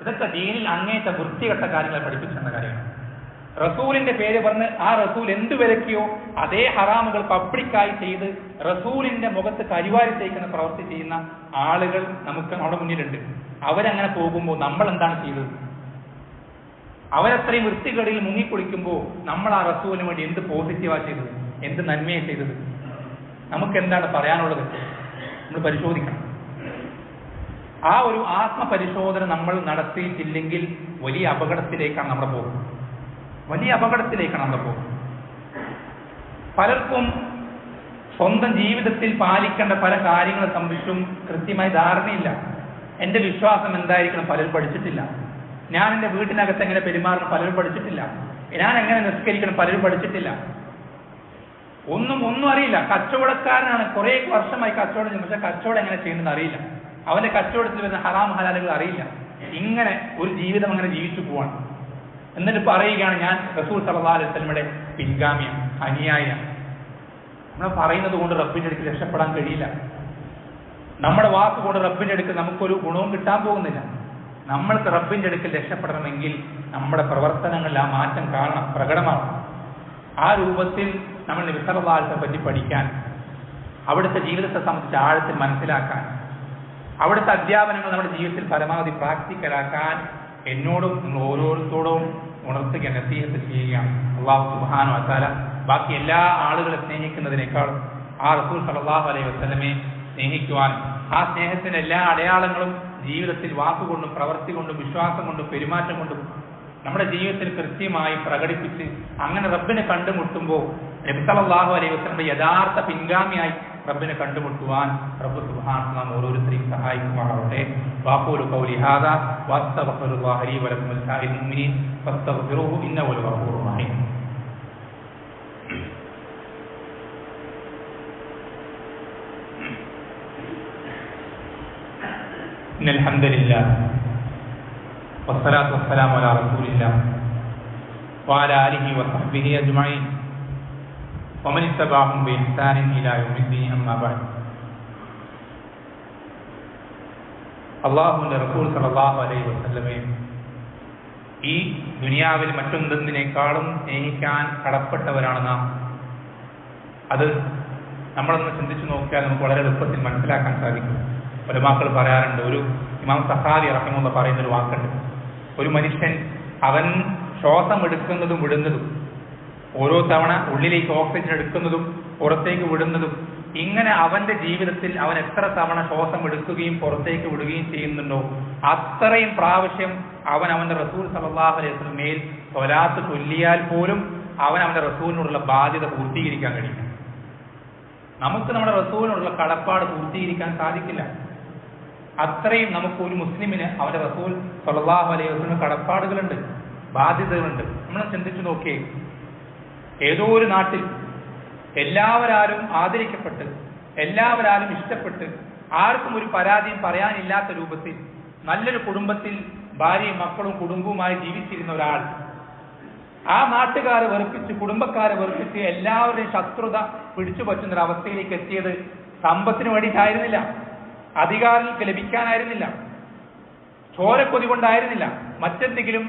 ഇതൊക്കെ ദീനിൽ അങ്ങേറ്റ വൃത്തികെട്ട കാര്യങ്ങൾ പഠിപ്പിച്ചെന്ന കാര്യമാണ്. റസൂലിന്റെ പേര് പറഞ്ഞ് ആ റസൂൽ എന്ത് വിലക്കിയോ അതേ ഹറാമുകൾ പബ്ലിക്കായി ചെയ്ത് റസൂലിന്റെ മുഖത്ത് കരിവാരി തേക്കുന്ന പ്രവൃത്തി ചെയ്യുന്ന ആളുകൾ നമുക്ക് നമ്മുടെ മുന്നിലുണ്ട്. അവരങ്ങനെ പോകുമ്പോൾ നമ്മൾ എന്താണ് ചെയ്തത്? അവരത്രയും വൃത്തികേടിൽ മുങ്ങിക്കുളിക്കുമ്പോൾ നമ്മൾ ആ റസൂലിന് വേണ്ടി എന്ത് പോസിറ്റീവാണ് ചെയ്തത്? എന്ത് നന്മയാണ് ചെയ്തത്? നമുക്ക് എന്താണ് പറയാനുള്ളത്? നമ്മൾ പരിശോധിക്കണം. ആ ഒരു ആത്മപരിശോധന നമ്മൾ നടത്തിയിട്ടില്ലെങ്കിൽ വലിയ അപകടത്തിലേക്കാണ് നമ്മൾ പോകുന്നത്. വലിയ അപകടത്തിലേക്കാണ് നമ്മൾ പോകുന്നത്. പലർക്കും സ്വന്തം ജീവിതത്തിൽ പാലിക്കേണ്ട പല കാര്യങ്ങളെ സംബന്ധിച്ചും കൃത്യമായി ധാരണയില്ല. എൻ്റെ വിശ്വാസം എന്തായിരിക്കണം പലരും പഠിച്ചിട്ടില്ല. ഞാൻ എൻ്റെ വീട്ടിനകത്ത് എങ്ങനെ പെരുമാറണം പലരും പഠിച്ചിട്ടില്ല. ഞാൻ എങ്ങനെ നിസ്കരിക്കണം പലരും പഠിച്ചിട്ടില്ല. ഒന്നും അറിയില്ല. കച്ചവടക്കാരനാണ്, കുറെ വർഷമായി കച്ചവടം ചെയ്യുന്നത്, പക്ഷെ കച്ചവടം എങ്ങനെ ചെയ്യുന്നത് അറിയില്ല. അവന്റെ കച്ചവടത്തിൽ വരുന്ന ഹറാം ഹലാലുകൾ അറിയില്ല. ഇങ്ങനെ ഒരു ജീവിതം അങ്ങനെ ജീവിച്ചു പോവാണ്. എന്നിട്ട് പറയുകയാണ് ഞാൻ റസൂൽ സല്ലല്ലാഹു അലൈഹി വസല്ലമയുടെ പിൻഗാമിയാണ്, അനുയായിയാണ്. നമ്മൾ പറയുന്നത് കൊണ്ട് റബ്ബിന്റെ അടുക്ക് രക്ഷപ്പെടാൻ കഴിയില്ല. നമ്മുടെ വാക്ക് കൊണ്ട് റബ്ബിന്റെ അടുക്ക് നമുക്കൊരു ഗുണവും കിട്ടാൻ പോകുന്നില്ല. നമ്മൾക്ക് റബ്ബിന്റെ അടുക്കൽ രക്ഷപ്പെടണമെങ്കിൽ നമ്മുടെ പ്രവർത്തനങ്ങളിൽ ആ മാറ്റം കാണണം, പ്രകടമാകണം. ആ രൂപത്തിൽ നമ്മൾ നബി സല്ലല്ലാഹു അലൈഹി വസല്ലമയെ പറ്റി പഠിക്കാൻ, അവിടുത്തെ ജീവിതത്തെ സംബന്ധിച്ച് ആഴത്തിൽ മനസ്സിലാക്കാൻ, അവിടുത്തെ അധ്യാപനങ്ങൾ നമ്മുടെ ജീവിതത്തിൽ പരമാവധി പ്രാക്ടിക്കലാക്കാൻ എന്നോടും നിങ്ങൾ ഓരോരുത്തോടും ഉണർത്തുക, നസീഹത്ത് ചെയ്യുകയാണ്. അല്ലാഹു സുബ്ഹാനഹു വ തആല ബാക്കി എല്ലാ ആളുകളെ സ്നേഹിക്കുന്നതിനേക്കാൾ ആ റസൂൽ സല്ലല്ലാഹു അലൈഹി വസല്ലമയെ സ്നേഹിക്കുവാൻ, ആ സ്നേഹത്തിന്റെ എല്ലാ അടയാളങ്ങളും ജീവിതത്തിൽ വാക്കുകൊണ്ടും പ്രവൃത്തി കൊണ്ടും വിശ്വാസം കൊണ്ടും പെരുമാറ്റം കൊണ്ടും നമ്മുടെ ജീവിതത്തിൽ കൃത്യമായി പ്രകടിപ്പിച്ച് അങ്ങനെ റബ്ബിനെ കണ്ടുമുട്ടുമ്പോൾ നബി സല്ലല്ലാഹു അലൈഹി വസല്ലമയുടെ യഥാർത്ഥ പിൻഗാമിയായി റബ്ബിനെ കണ്ടുമുട്ടുവാൻ റബ്ബ് സുബ്ഹാനഹു വ തആല ഓരോരുത്തരെയും സഹായിക്കുമാറാവട്ടെ. വഖൂലു ഖൗലി ഹാദാ വസ്തഗ്ഫിറുല്ലാഹ ലീ വലക്കും വലിസാഇരിൽ മുഅ്മിനീൻ ഫസ്തഗ്ഫിറൂഹു ഇന്നഹു ഹുവൽ ഗഫൂറുർ റഹീം. ഇന്നൽ ഹംദലില്ലാഹ് വസ്സലാത്തു വസ്സലാമു അലാ റസൂലില്ലാഹ് വഅലാ ആലിഹി വസഹ്ബിഹി അജ്മഈൻ വമൻ ഇത്തബഅഹും ബിഇഹ്സാനിൻ ഇലാ യൗമിദ്ദീൻ. അമ്മാ ബഅദ്. അല്ലാഹുവിന്റെ റസൂൽ സല്ലല്ലാഹു അലൈഹി വസല്ലമയെ ഈ ദുനിയാവിൽ മറ്റൊന്നെന്തിനേക്കാളും സ്നേഹിക്കാൻ കടപ്പെട്ടവരാണ് നാം. അത് നമ്മളൊന്ന് ചിന്തിച്ചു നോക്കിയാൽ നമുക്ക് വളരെ എളുപ്പത്തിൽ മനസ്സിലാക്കാൻ സാധിക്കും. ഉലമാക്കൾ പറയാറുണ്ട്, ഒരു ഇമാം സഖാവി റഹിമഹുല്ലാഹ് പറയുന്നൊരു വാക്കുണ്ട്, ഒരു മനുഷ്യൻ അവൻ ശ്വാസം എടുക്കുന്നതും വിടുന്നതും, ഓരോ തവണ ഉള്ളിലേക്ക് ഓക്സിജൻ എടുക്കുന്നതും പുറത്തേക്ക് വിടുന്നതും, ഇങ്ങനെ അവന്റെ ജീവിതത്തിൽ അവൻ എത്ര തവണ ശ്വാസം എടുക്കുകയും പുറത്തേക്ക് വിടുകയും ചെയ്യുന്നുണ്ടോ അത്രയും പ്രാവശ്യം അവൻ അവന്റെ റസൂൽ സല്ലല്ലാഹു അലൈഹി വസല്ലം മേൽ സ്വലാത്ത് ചൊല്ലിയാൽ പോലും അവൻ അവന്റെ റസൂലിനോടുള്ള ബാധ്യത പൂർത്തീകരിക്കാൻ കഴിയും. നമുക്ക് നമ്മുടെ റസൂലിനോടുള്ള കടപ്പാട് പൂർത്തീകരിക്കാൻ സാധിക്കില്ല. അത്രയും നമുക്ക് ഒരു മുസ്ലിമിന് അവന്റെ റസൂൽ സല്ലല്ലാഹു അലൈഹി വസല്ലം കടപ്പാടുകളുണ്ട്, ബാധ്യതകളുണ്ട്. നമ്മൾ ചിന്തിച്ചു നോക്കിയേ, ഏതോ ഒരു നാട്ടിൽ എല്ലാവരാലും ആദരിക്കപ്പെട്ട് എല്ലാവരാലും ഇഷ്ടപ്പെട്ട് ആർക്കും ഒരു പരാതിയും പറയാനില്ലാത്ത രൂപത്തിൽ നല്ലൊരു കുടുംബത്തിൽ ഭാര്യയും മക്കളും കുടുംബവുമായി ജീവിച്ചിരുന്ന ഒരാൾ ആ നാട്ടുകാരെ വെറുപ്പിച്ച് കുടുംബക്കാരെ വെറുപ്പിച്ച് എല്ലാവരുടെയും ശത്രുത പിടിച്ചു പറ്റുന്ന അവസ്ഥയിലേക്ക് എത്തിയത് സമ്പത്തിന് വേണ്ടിയിട്ടായിരുന്നില്ല, അധികാരം ലഭിക്കാനായിരുന്നില്ല, ചോരക്കൊതി കൊണ്ടായിരുന്നില്ല, മറ്റെന്തെങ്കിലും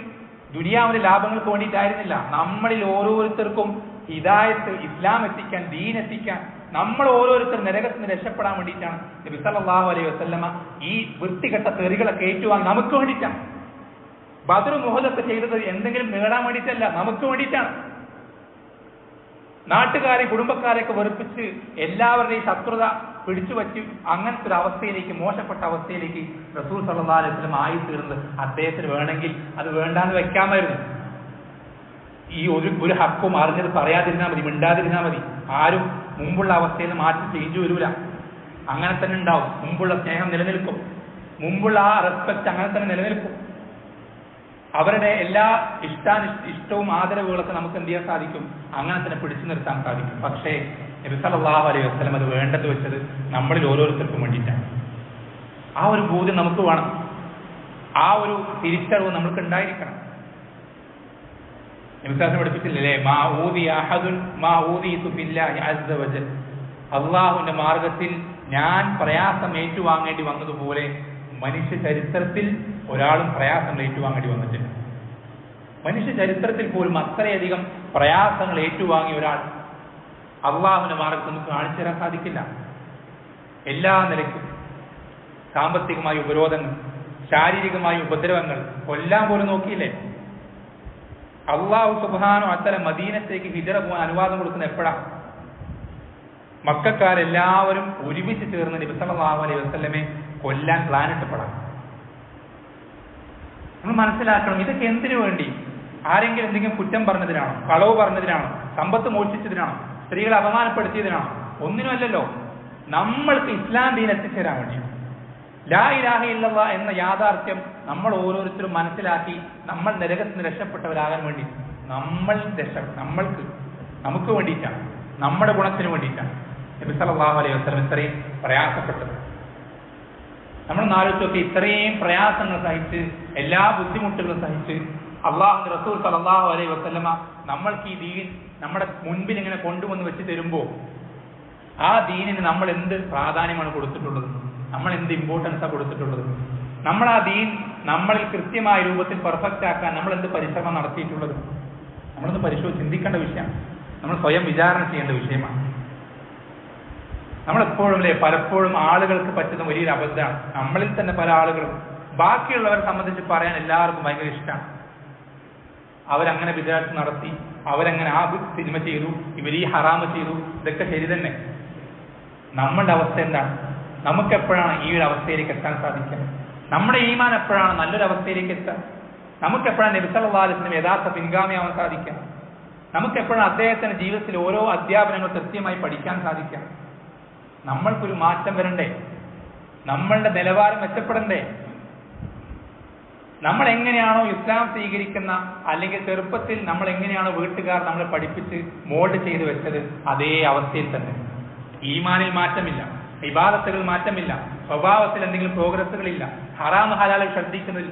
ദുനിയാവിന്റെ ലാഭങ്ങൾക്ക് വേണ്ടിയിട്ടായിരുന്നില്ല. നമ്മളിൽ ഓരോരുത്തർക്കും ഹിദായത്ത്, ഇസ്ലാം എത്തിക്കാൻ, ദീൻ എത്തിക്കാൻ, നമ്മൾ ഓരോരുത്തർ നരകത്തിൽ നിന്ന് രക്ഷപ്പെടാൻ വേണ്ടിയിട്ടാണ് നബി സല്ലല്ലാഹു അലൈഹി വസല്ലമ ഈ വൃത്തികെട്ട തെറികളൊക്കെ ഏറ്റുവാൻ നമുക്ക് വേണ്ടിയിട്ടാണ്. ബദർ മുഹദൊക്കെ ചെയ്തത് എന്തെങ്കിലും നേടാൻ വേണ്ടിയിട്ടല്ല, നമുക്ക് വേണ്ടിയിട്ടാണ്. നാട്ടുകാരെ കുടുംബക്കാരെയൊക്കെ വെറുപ്പിച്ച് എല്ലാവരുടെയും ശത്രുത പിടിച്ചു വച്ച് അങ്ങനത്തെ ഒരു അവസ്ഥയിലേക്ക്, മോശപ്പെട്ട അവസ്ഥയിലേക്ക് റസൂൽ സല്ലല്ലാഹു അലൈഹി വസല്ലം ആയി തീർന്നത് അദ്ദേഹത്തിന് വേണമെങ്കിൽ അത് വേണ്ടാന്ന് വെക്കാമായിരുന്നു. ഈ ഒരു ഹക്കും അറിഞ്ഞത് പറയാതിരുന്നാൽ മതി, മിണ്ടാതിരുന്നാൽ മതി. ആരും മുമ്പുള്ള അവസ്ഥയിൽ നിന്ന് മാറ്റി ചേഞ്ച് വരൂല. അങ്ങനെ തന്നെ ഉണ്ടാവും. മുമ്പുള്ള സ്നേഹം നിലനിൽക്കും, മുമ്പുള്ള ആ റെസ്പെക്ട് അങ്ങനെ തന്നെ നിലനിൽക്കും. അവരുടെ എല്ലാ ഇഷ്ടവും ആദരവുകളൊക്കെ നമുക്ക് എന്ത് ചെയ്യാൻ സാധിക്കും? അങ്ങനെ തന്നെ പിടിച്ചു നിർത്താൻ സാധിക്കും. പക്ഷേ നബി സല്ലല്ലാഹു അലൈഹി വസല്ലം അത് വേണ്ടത് വെച്ചത് നമ്മളിൽ ഓരോരുത്തർക്കും വേണ്ടിയിട്ടാണ്. ആ ഒരു ബോധ്യം നമുക്ക് വേണം, ആ ഒരു തിരിച്ചറിവ് നമ്മൾക്ക് ഉണ്ടായിരിക്കണം. നബി സല്ലല്ലാഹു പഠിപ്പിച്ചില്ലേ, മാ ഊദിയ അഹദുൻ മാ ഊദിതു ഫില്ലാഹി അസ്സ വജൽ, അള്ളാഹുവിന്റെ മാർഗത്തിൽ ഞാൻ പ്രയാസം ഏറ്റുവാങ്ങേണ്ടി വന്നതുപോലെ മനുഷ്യ ചരിത്രത്തിൽ ഒരാളും പ്രയാസം ഏറ്റുവാങ്ങേണ്ടി വന്നിട്ടില്ല. മനുഷ്യ ചരിത്രത്തിൽ പോലും അത്രയധികം പ്രയാസങ്ങൾ ഏറ്റുവാങ്ങിയ ഒരാൾ അള്ളാഹുവിന്റെ മാർഗത്തിൽ നമുക്ക് കാണിച്ചു തരാൻ സാധിക്കില്ല. എല്ലാ നിലയ്ക്കും സാമ്പത്തികമായ ഉപരോധങ്ങൾ, ശാരീരികമായ ഉപദ്രവങ്ങൾ, കൊല്ലാൻ പോലും നോക്കിയില്ലേ? അള്ളാഹു സുബ്ഹാനഹു വ തആല മദീനത്തേക്ക് ഹിജറ പോകാൻ അനുവാദം കൊടുക്കുന്ന എപ്പോഴാണ്? മക്കക്കാരെല്ലാവരും ഒരുമിച്ച് ചേർന്ന് നബി സല്ലല്ലാഹു അലൈഹി വസല്ലമയെ കൊല്ലാൻ പ്ലാൻ ഇട്ടപ്പെടാം. നമ്മൾ മനസ്സിലാക്കണം, ഇതൊക്കെ എന്തിനു വേണ്ടി? ആരെങ്കിലും എന്തെങ്കിലും കുറ്റം പറഞ്ഞതിനാണോ? കളവ് പറഞ്ഞതിനാണോ? സമ്പത്ത് മോഷ്ടിച്ചതിനാണോ? സ്ത്രീകളെ അപമാനപ്പെടുത്തിയതിനാണോ? ഒന്നിനുമല്ലല്ലോ. നമ്മൾക്ക് ഇസ്ലാം ദീൻ എത്തിച്ചേരാൻ വേണ്ടി, ലാ ഇലാഹ ഇല്ലല്ലാഹ് എന്ന യാഥാർത്ഥ്യം നമ്മൾ ഓരോരുത്തരും മനസ്സിലാക്കി നമ്മൾ നരകത്തിന് രക്ഷപ്പെട്ടവരാകാൻ വേണ്ടി നമുക്ക് വേണ്ടിയിട്ടാണ്, നമ്മുടെ ഗുണത്തിന് വേണ്ടിയിട്ടാണ് നബി സല്ലല്ലാഹു അലൈഹി വസല്ലം ഇത്രയും പ്രയാസപ്പെട്ടത്. നമ്മൾ ആലോചിച്ചൊക്കെ ഇത്രയും പ്രയാസങ്ങൾ സഹിച്ച്, എല്ലാ ബുദ്ധിമുട്ടുകളും സഹിച്ച് അള്ളാഹുവിന്റെ റസൂൽ സല്ലല്ലാഹു അലൈഹി വസല്ലമ നമ്മൾക്ക് ഈ ദീൻ നമ്മുടെ മുൻപിൽ ഇങ്ങനെ കൊണ്ടുവന്ന് വെച്ച് തരുമ്പോൾ ആ ദീനിന് നമ്മൾ എന്ത് പ്രാധാന്യമാണ് കൊടുത്തിട്ടുള്ളത്? നമ്മൾ എന്ത് ഇമ്പോർട്ടൻസാണ് കൊടുത്തിട്ടുള്ളത്? നമ്മൾ ആ ദീൻ നമ്മളിൽ കൃത്യമായ രൂപത്തിൽ പെർഫെക്റ്റ് ആക്കാൻ നമ്മൾ എന്ത് പരിശ്രമം നടത്തിയിട്ടുള്ളത്? നമ്മളൊന്ന് ചിന്തിക്കേണ്ട വിഷയമാണ്. നമ്മൾ സ്വയം വിചാരണ ചെയ്യേണ്ട വിഷയമാണ്. നമ്മളെപ്പോഴും പലപ്പോഴും ആളുകൾക്ക് പറ്റുന്ന വലിയൊരു അബദ്ധമാണ്. നമ്മളിൽ തന്നെ പല ആളുകളും ബാക്കിയുള്ളവരെ സംബന്ധിച്ച് പറയാൻ എല്ലാവർക്കും ഭയങ്കര ഇഷ്ടമാണ്. അവരങ്ങനെ വിചാരിച്ച് നടത്തി, അവരങ്ങനെ ആ സിനിമ ചെയ്തു, ഇവർ ഈ ഹറാമ് ചെയ്തു, ഇതൊക്കെ ശരി തന്നെ. നമ്മളുടെ അവസ്ഥ എന്താണ്? നമുക്കെപ്പോഴാണ് ഈ ഒരു അവസ്ഥയിലേക്ക് എത്താൻ സാധിക്കുക? നമ്മുടെ ഈമാൻ എപ്പോഴാണ് നല്ലൊരു അവസ്ഥയിലേക്ക് എത്തുക? നമുക്കെപ്പോഴാണ് നബി സല്ലല്ലാഹു അലൈഹി വസല്ലം യഥാർത്ഥ പിൻഗാമിയാവാൻ സാധിക്കുക? നമുക്കെപ്പോഴാണ് അദ്ദേഹത്തിന്റെ ജീവിതത്തിൽ ഓരോ അധ്യാപനങ്ങൾ കൃത്യമായി പഠിക്കാൻ സാധിക്കുക? നമ്മൾക്കൊരു മാറ്റം വരണ്ടേ? നമ്മളുടെ നിലവാരം മെച്ചപ്പെടണ്ടേ? നമ്മൾ എങ്ങനെയാണോ ഇസ്ലാം സ്വീകരിക്കുന്ന, അല്ലെങ്കിൽ ചെറുപ്പത്തിൽ നമ്മൾ എങ്ങനെയാണോ വീട്ടുകാർ നമ്മളെ പഠിപ്പിച്ച് മോൾഡ് ചെയ്ത് വെച്ചത്, അതേ അവസ്ഥയിൽ തന്നെ. ഈമാനിൽ മാറ്റമില്ല, ഇബാദത്തുകൾ മാറ്റമില്ല, സ്വഭാവത്തിൽ എന്തെങ്കിലും പ്രോഗ്രസ്സുകളില്ല, ഹറാം ഹലാൽ ശ്രദ്ധിക്കുന്നതിൽ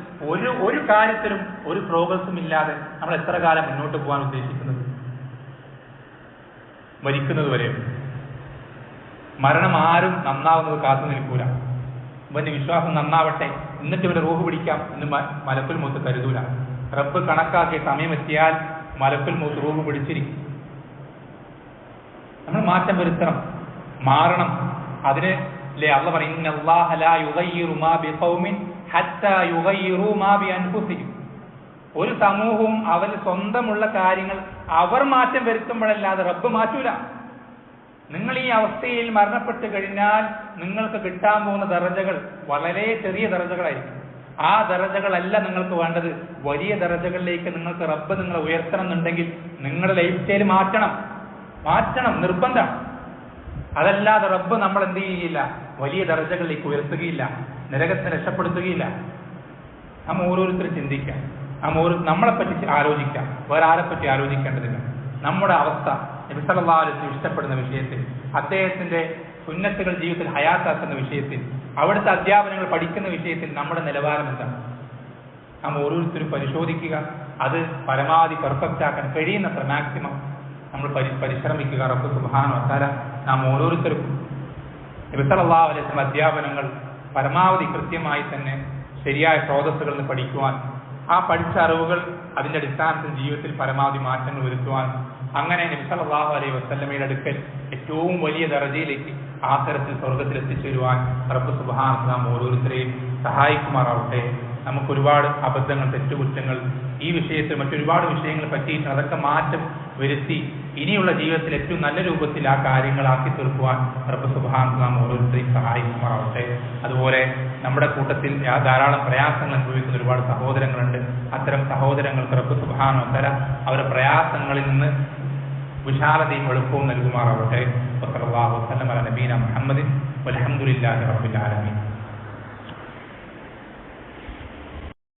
ഒരു കാര്യത്തിലും ഒരു പ്രോഗ്രസ്സും ഇല്ലാതെ നമ്മൾ എത്ര കാലം മുന്നോട്ട് പോകാൻ ഉദ്ദേശിക്കുന്നത്? മരിക്കുന്നത് വരെ. മരണം ആരും നന്നാവുന്നത് കാത്തു നിൽക്കൂല. ഇവന്റെ വിശ്വാസം നന്നാവട്ടെ, എന്നിട്ട് ഇവന്റെ റൂഹ് പിടിക്കാം എന്ന് മലക്കുൽ മൗത്ത് കരുതൂല. റബ്ബ് കണക്കാക്കിയ സമയമെത്തിയാൽ മലക്കുൽ മൗത്ത് റൂഹ് പിടിച്ചിരിക്കും. നമ്മൾ മാറ്റം വരുത്തണം, മാറണം. അതിന് അല്ലാഹു പറയുന്നു, ഇന്നല്ലാഹ ലാ യുഗയ്യിറു മാ ബിഖൗമിൻ ഹത്താ യുഗയ്യിറു മാ ബിഅൻഫുസിഹിം. ഒരു സമൂഹവും അവർ സ്വന്തമുള്ള കാര്യങ്ങൾ അവർ മാറ്റം വരുത്തുമ്പോഴല്ലാതെ റബ്ബ് മാറ്റൂല. നിങ്ങൾ ഈ അവസ്ഥയിൽ മരണപ്പെട്ട് കഴിഞ്ഞാൽ നിങ്ങൾക്ക് കിട്ടാൻ പോകുന്ന ദറജകൾ വളരെ ചെറിയ ദറജകളായിരിക്കും. ആ ദറജകളല്ല നിങ്ങൾക്ക് വേണ്ടത്. വലിയ ദറജകളിലേക്ക് നിങ്ങൾക്ക് റബ്ബ് നിങ്ങളെ ഉയർത്തണം എന്നുണ്ടെങ്കിൽ നിങ്ങളുടെ ലൈഫ് സ്റ്റൈൽ മാറ്റണം, നിർബന്ധം. അതല്ലാതെ റബ്ബ് നമ്മൾ എന്ത് ചെയ്യില്ല, വലിയ ദറജകളിലേക്ക് ഉയർത്തുകയില്ല, നരകത്തിന് രക്ഷപ്പെടുത്തുകയില്ല. നാം ഓരോരുത്തരും ചിന്തിക്കാം, നമ്മളെപ്പറ്റി ആലോചിക്കാം, വേറെ ആരെപ്പറ്റി ആലോചിക്കേണ്ടതില്ല. നമ്മുടെ അവസ്ഥ നബി സല്ലല്ലാഹു അലൈഹി വസല്ലം ഇഷ്ടപ്പെടുന്ന വിഷയത്തിൽ, അദ്ദേഹത്തിന്റെ സുന്നത്തുകൾ ജീവിതത്തിൽ ഹയാത്താക്കുന്ന വിഷയത്തിൽ, അവിടുത്തെ അധ്യാപനങ്ങൾ പഠിക്കുന്ന വിഷയത്തിൽ നമ്മുടെ നിലവാരം എന്താണ്? നാം ഓരോരുത്തരും പരിശോധിക്കുക. അത് പരമാവധി പെർഫെക്റ്റ് ആക്കാൻ കഴിയുന്നത്ര മാക്സിമം നമ്മൾ പരിശ്രമിക്കുക. റബ്ബ് സുബ്ഹാനഹു വ തആല നാം ഓരോരുത്തർക്കും നബി സല്ലല്ലാഹു അലൈഹി വസല്ലം അധ്യാപനങ്ങൾ പരമാവധി കൃത്യമായി തന്നെ ശരിയായ സ്രോതസ്സുകളിൽ നിന്ന് പഠിക്കുവാൻ, ആ പഠിച്ച അറിവുകൾ അതിന്റെ അടിസ്ഥാനത്തിൽ ജീവിതത്തിൽ പരമാവധി മാറ്റങ്ങൾ വരുത്തുവാൻ, അങ്ങനെ നബി സല്ലല്ലാഹു അലൈഹി വസല്ലമയുടെ അടുക്കൽ ഏറ്റവും വലിയ ദറജയിലേക്ക് ആഖിറത്തിൽ സ്വർഗ്ഗത്തിൽ എത്തിച്ചേരുവാൻ റബ്ബ് സുബ്ഹാനഹു വ തആല ഓരോരുത്തരെയും സഹായിക്കുമാറാവട്ടെ. നമുക്ക് ഒരുപാട് അബദ്ധങ്ങൾ, തെറ്റുകുറ്റങ്ങൾ ഈ വിഷയത്തിൽ മറ്റൊരുപാട് വിഷയങ്ങൾ പറ്റിയിട്ട് അതൊക്കെ വരുത്തി ഇനിയുള്ള ജീവിതത്തിൽ ഏറ്റവും നല്ല രൂപത്തിൽ ആ കാര്യങ്ങളാക്കി തീർക്കുവാൻ റബ്ബ് സുബ്ഹാനഹു നാം ഓരോരുത്തരെയും സഹായിക്കുമാറാവട്ടെ. അതുപോലെ നമ്മുടെ കൂട്ടത്തിൽ ധാരാളം പ്രയാസങ്ങൾ അനുഭവിക്കുന്ന ഒരുപാട് സഹോദരങ്ങളുണ്ട്. അത്തരം സഹോദരങ്ങൾക്ക് റബ്ബ് സുബ്ഹാനഹു തആല അവരുടെ പ്രയാസങ്ങളിൽ നിന്ന് വിശാലതയും എളുപ്പവും നൽകുമാറാവട്ടെ. വസല്ലല്ലാഹു വസല്ലമ അലാ നബീന മുഹമ്മദിൻ വൽഹംദുലില്ലാഹി റബ്ബിൽ ആലമീൻ.